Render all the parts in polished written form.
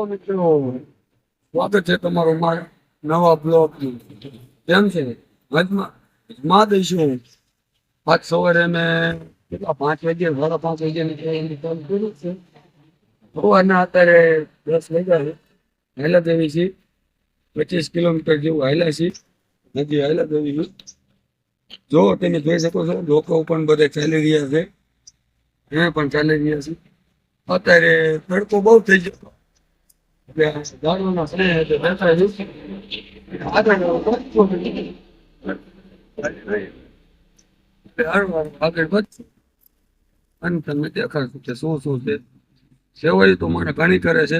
મિત્રો સ્વાગત છે તમારું મારા નવા બ્લોગ કેમ છે માં દઈશું આજ સવારે મેં કેટલા 5 વાગે 5:30 વાગે નીકળ્યું છે સવારના અત્યારે 10 વાગ્યા છે હાઈલા દેવી છે 25 કિલોમીટર જેવું હાઈલા છે નદી હાઈલા દેવી છે જો તમે જોઈ શકો છો લોકો પણ બધે ચાલી રહ્યા છે એ પણ ચાલી રહ્યા છે અત્યારે તડકો બહુ થઈ ગયો આગળ વધશું અને તમને દેખાડશું કે શું શું છે સેવાય તો મને ઘણી કરે છે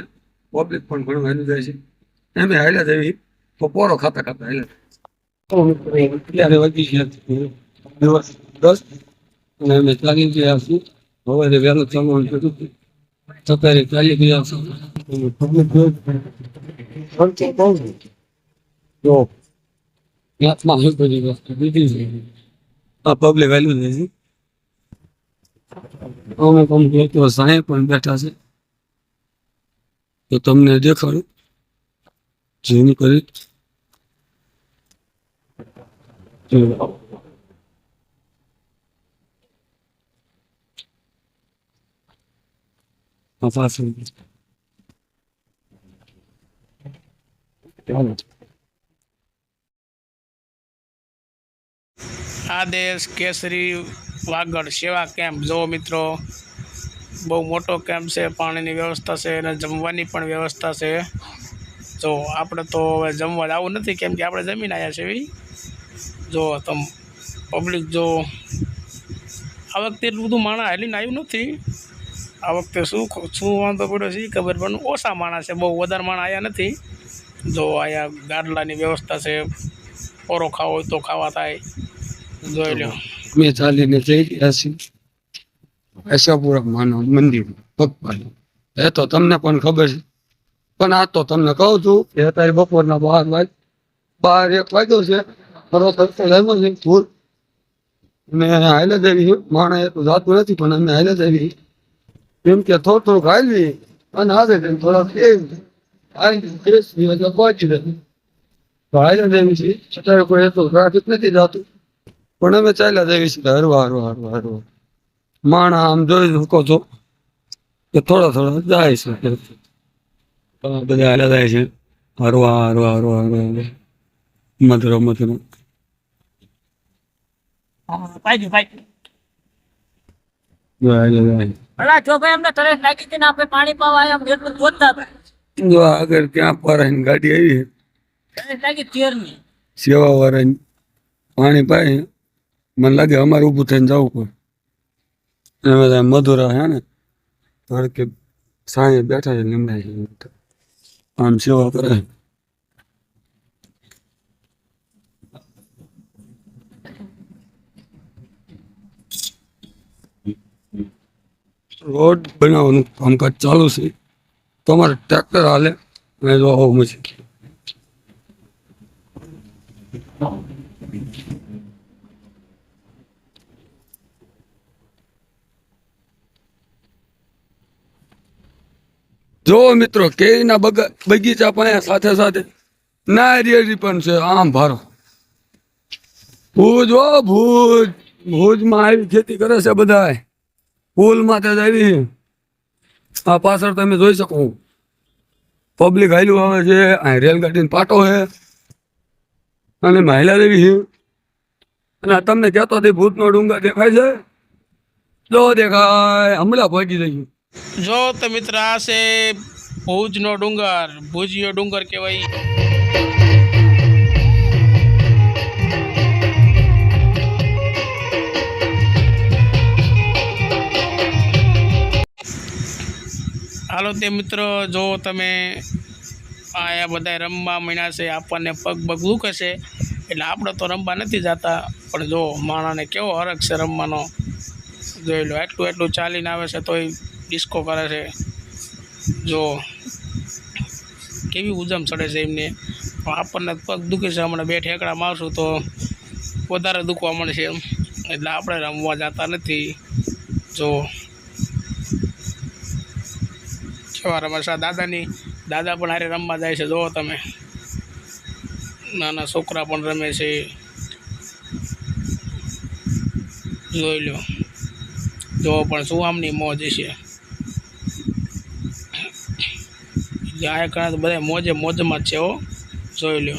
પબ્લિક પણ ઘણું હેલું જાય છે એમ હાઈલા દેવી તો પોરો ખાતા ખાતા હાઈલા અત્યારે વધી ગયા 10 અને અમે ચાલી ગયા છીએ હવે વહેલું ચાલવાનું કીધું અત્યારે ચાલી ગયા પબ્લિક વેલ્યુ છે અમે તો સાંઈ પણ બેઠા છે તો તમને દેખાડું જેની કરી આદેશ કેસરી વાગડ સેવા કેમ્પ જો મિત્રો બહુ મોટો કેમ્પ છે પાણીની વ્યવસ્થા છે અને જમવાની પણ વ્યવસ્થા છે જો આપણે તો હવે જમવા આવું નથી કેમ કે આપણે જમીન આવ્યા છે એવી જો તમ પબ્લિક જો આ વખતે એટલું બધું માણસ હાલીને આવ્યું નથી આ વખતે શું વાંધો પડ્યો છે ખબર પણ ઓછા માણસ છે બહુ વધારે માણસ આવ્યા નથી જો અહીંયા ગાડલાની વ્યવસ્થા છે પોરો ખાવો હોય તો ખાવા થાય જોઈ લો મેં ચાલીને જઈ રહ્યા છીએ આશાપુરા માનવ મંદિર પગપાળી એ તો તમને પણ ખબર છે પણ આ તો તમને કહું છું કે અત્યારે બપોરના 12 વાગ્યો છે ફરો થતો લેવો છે ફૂલ અને હાઈલા દેવી માણસ એટલું જાતું નથી પણ અમે હાઈલા દેવી કેમ કે થોડું હાલવી અને આવે છે થોડા પહોંચી જતું તો હાઈલા દેવી છે અત્યારે કોઈ એટલું ટ્રાફિક નથી જતું પણ અમે ચાલ્યા દેવી છે હરવા માણા આમ જોઈ શકો છો કે થોડા જાય છે બધા હાલ્યા જાય છે હરવા મધુરો જો આગળ ત્યાં પરાઈને ગાડી આવી સેવા વાળા પાણી પાય મને લાગે અમારે ઊભું થઈને જવું પડે બધા મધુરા હે ને તડકે સાંજે બેઠા છે લીમડા આમ સેવા કરે રોડ બનાવવાનું કામકાજ ચાલુ છે તમારે ટ્રેક્ટર હાલે મેં જો આવું છે જો મિત્રો કેરીના બગીચા પણ સાથે સાથે નારિયેળી પણ છે આમ ભારો ભુજમાં આવી ખેતી કરે છે બધા પુલ માથે જ આવી આ પાછળ તમે જોઈ શકો પબ્લિક હાલ્યું આવે છે અહીં રેલગાડીનો પાટો છે અને મહિલા દેવી છે અને તમને કહેતો હતી ભૂતનો ડુંગર દેખાય છે જો દેખાય હમણાં પહોંચી જઈએ જો તો મિત્ર આ છે ભુજનો ડુંગર ભુજીયો ડુંગર કહેવાય હાલો તે મિત્રો જો તમે આયા બધા રમવા માંડ્યા છે આપણને પગ દુખે છે એટલે આપણે તો રમવા નથી જતા પણ જો માણાને કેવો હરખ છે રમવાનો જોઈ લો એટલું ચાલીને આવે છે તોય ડિસ્કો કરે છે જો કેવી ઉજમ ચડે છે એમને આપણને પગ દુખે છે હમણાં 2 ઠેકડા મારશું તો વધારે દુખવા મળશે એટલે આપણે રમવા જતા નથી જો કેવા રમશે દાદાની દાદા પણ હારે રમવા જાય છે, જુઓ તમે નાના છોકરા પણ રમે છે, જોઈ લો જો પણ શું આમની મોજ છે, આ કારણે બધા મોજમાં જ છે હો, જોઈ લો.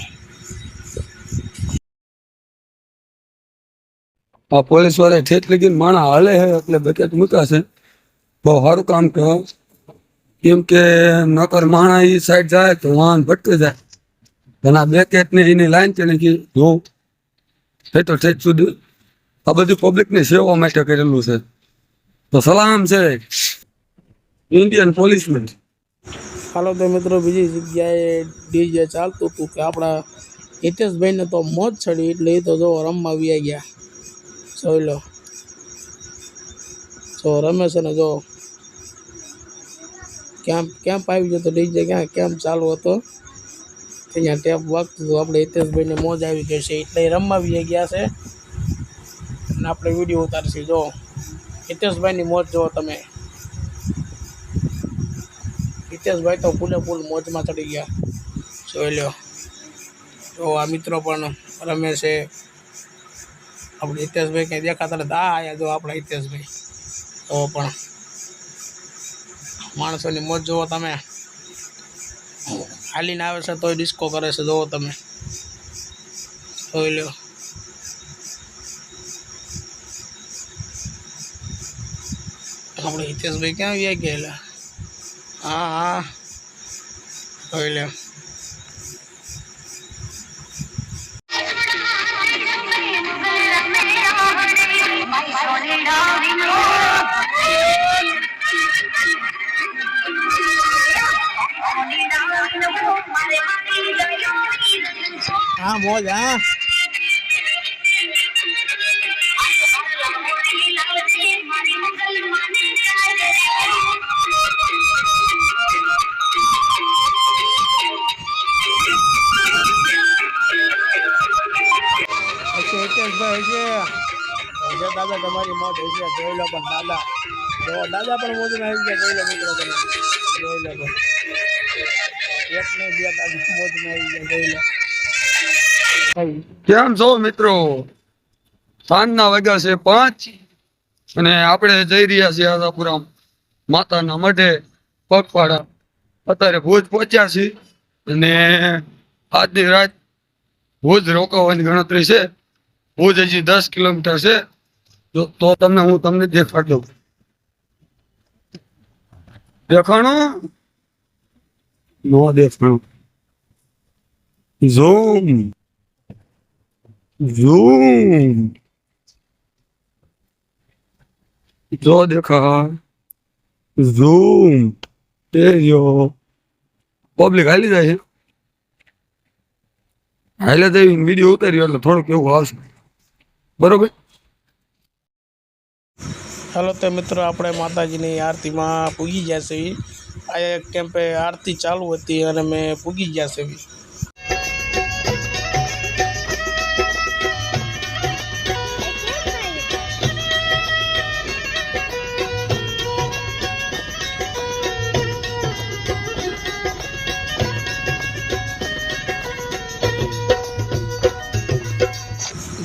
આ પોલીસ વાળા ઠેઠ લગીને માણા હાલે છે એટલે બકેટ મૂકાશે. બહુ સારું કામ કહેવાય, કેમ કે નકર માણા એ સાઈડ જાય તો વાહન ભટકી જાય. અને આ બેકેટ ને એની લાઈન છે ને કે જો તો ઠેઠ સુધી આ બધું પબ્લિકની સેવા માટે કરેલું છે. તો સલામ છે ઇન્ડિયન પોલીસમેન. હાલો તો મિત્રો, બીજી જગ્યાએ ડીજે ચાલતું હતું કે આપણા હિતેશભાઈને તો મોજ ચડી એટલે એ તો જો રમવા આવી ગયા, જોઈ લો જો રમે છે ને, જો કેમ્પ આવી ગયો તો ડીજે ક્યાં કેમ્પ ચાલુ હતો ત્યાં ટેપ વાગતું હતું. આપણે હિતેશભાઈને મોજ આવી ગઈ છે એટલે એ રમવા આવી ગયા છે અને આપણે વિડીયો ઉતારશું. જો હિતેશભાઈની મોજ જુઓ તમે, હિતેશભાઈ તો ફૂલ મોજમાં ચડી ગયા, જોઈ લો. તો આ મિત્રો પણ રમે છે. આપણે હિતેશભાઈ કંઈ દેખાતા નથી. આયા જો આપણા હિતેશભાઈ, તો પણ માણસોની મોજ જુઓ તમે, હાલીને આવે છે તોય ડિસ્કો કરે છે, જુઓ તમે, જોઈ લો. આપણે હિતેશભાઈ ક્યાં આવ્યા ગયેલા? હા જોઈ લે. હા મોજ, હા હિતેશભાઈ છે દાદા, તમારી મોજ હશે, જોઈ લો. પણ દાદા પણ મોજમાં આવી ગયા, જોઈ લો મિત્રો, તમે જોઈ લો. એક નહીં બે દાદા મોજમાં આવી ગયા, જોઈ લો. કેમ છો મિત્રો? સાંજના વાગ્યા છે 5 અને આપણે જઈ રહ્યા છીએ આશાપુરા માતાના મઢે પગપાળા. અત્યારે ભુજ પહોંચ્યા છીએ અને આજની રાત ભુજ રોકાવાની ગણતરી છે. ભુજ હજી 10 કિલોમીટર છે. તો હું તમને દેખાડ દઉં. દેખાણું નો દેખાણું, ઝૂમ જો દેખા, ઝૂમ પબ્લિક હાલી જાય છે. હાલે તો વિડીયો ઉતાર્યો એટલે થોડુંક એવું આવશે, બરોબર. ચાલો તો મિત્રો, આપણે માતાજીની આરતીમાં પૂગી ગયા છે. આ એક કેમ્પે આરતી ચાલુ હતી અને મેં પૂગી ગયા છે.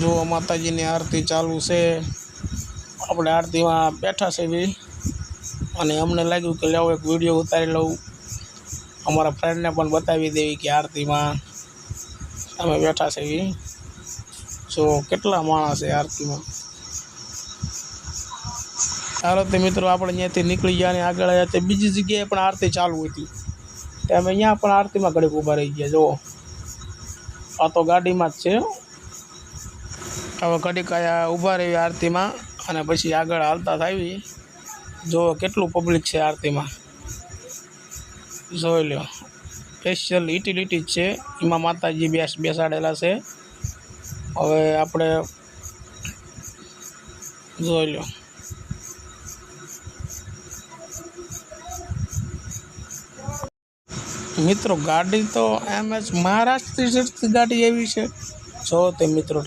જો માતાજીની આરતી ચાલુ છે, આપણે આરતીમાં બેઠા છે અને અમને લાગ્યું કે લાવો એક વિડીયો ઉતારી લઉં, અમારા ફ્રેન્ડને પણ બતાવી દેવી કે આરતીમાં અમે બેઠા છે. જો કેટલા માણસ છે આરતીમાં. ચાલો તે મિત્રો, આપણે અહીંયાથી નીકળી ગયા અને આગળ આવ્યા તે બીજી જગ્યાએ પણ આરતી ચાલુ હતી. તે અમે અહીંયા પણ આરતીમાં ઘડીક ઊભા રહી ગયા. જુઓ આ તો ગાડીમાં જ છે. હવે ઘડીક આયા ઊભા રહી આરતીમાં અને પછી આગળ હાલતા થાવી. જો કેટલું પબ્લિક છે આરતીમાં, જોઈ લો. સ્પેશિયલ યુટિલિટી જ છે, એમાં માતાજી બેસાડેલા છે. હવે આપણે જોઈ લો. મિત્રો ગાડી તો એમ જ મહારાષ્ટ્રની ગાડી એવી છે. જો તે મિત્રો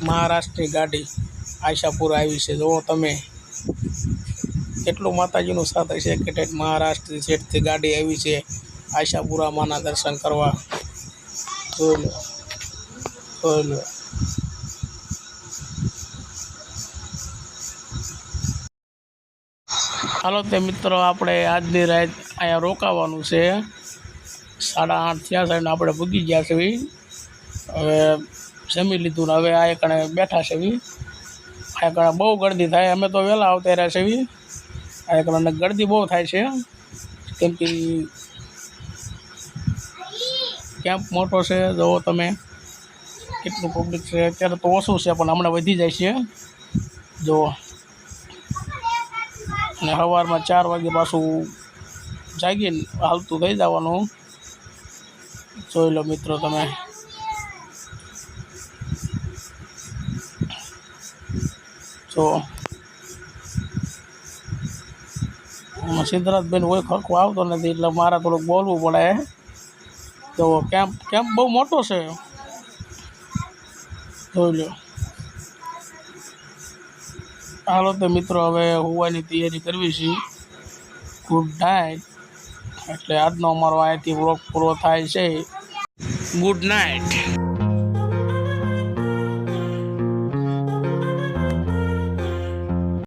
મહારાષ્ટ્રની ગાડી આશાપુર આવી છે. જુઓ તમે કેટલું માતાજીનું સાથ છે કે મહારાષ્ટ્રની સેટથી ગાડી આવી છે આશાપુરા માના દર્શન કરવા. જોઈ લો, જોઈ લો. હાલો તે મિત્રો, આપણે આજની રાત અહીંયા રોકાવાનું છે. 8:30 થયા છે ને આપણે પૂગી ગયા છે. હવે જમી લીધું ને હવે આ એકણે બેઠા છે. આ એકણે બહુ ગળદી થાય. અમે તો વહેલા આવતા રહ્યા છે. આ એકણે ગળદી બહુ થાય છે, કેમ કે કેમ્પ મોટો છે. જુઓ તમે કેટલું પબ્લિક છે. અત્યારે તો ઓછું છે પણ હમણાં વધી જાય છે. જુઓ, અને સવારમાં 4 વાગે પાછું જાગીને હાલતું થઈ જવાનું. જોઈ લો મિત્રો તમે. જો સિદ્ધરાજભાઈ કોઈ ખરખો આવતો નથી એટલે મારે થોડુંક બોલવું પડે. તો કેમ્પ બહુ મોટો છે. જોઈ લો. હાલો તો મિત્રો, હવે હોવાની તૈયારી કરવી છે. Good night. એટલે આજનો અમારો અહીંથી વ્લોગ પૂરો થાય છે. Good night.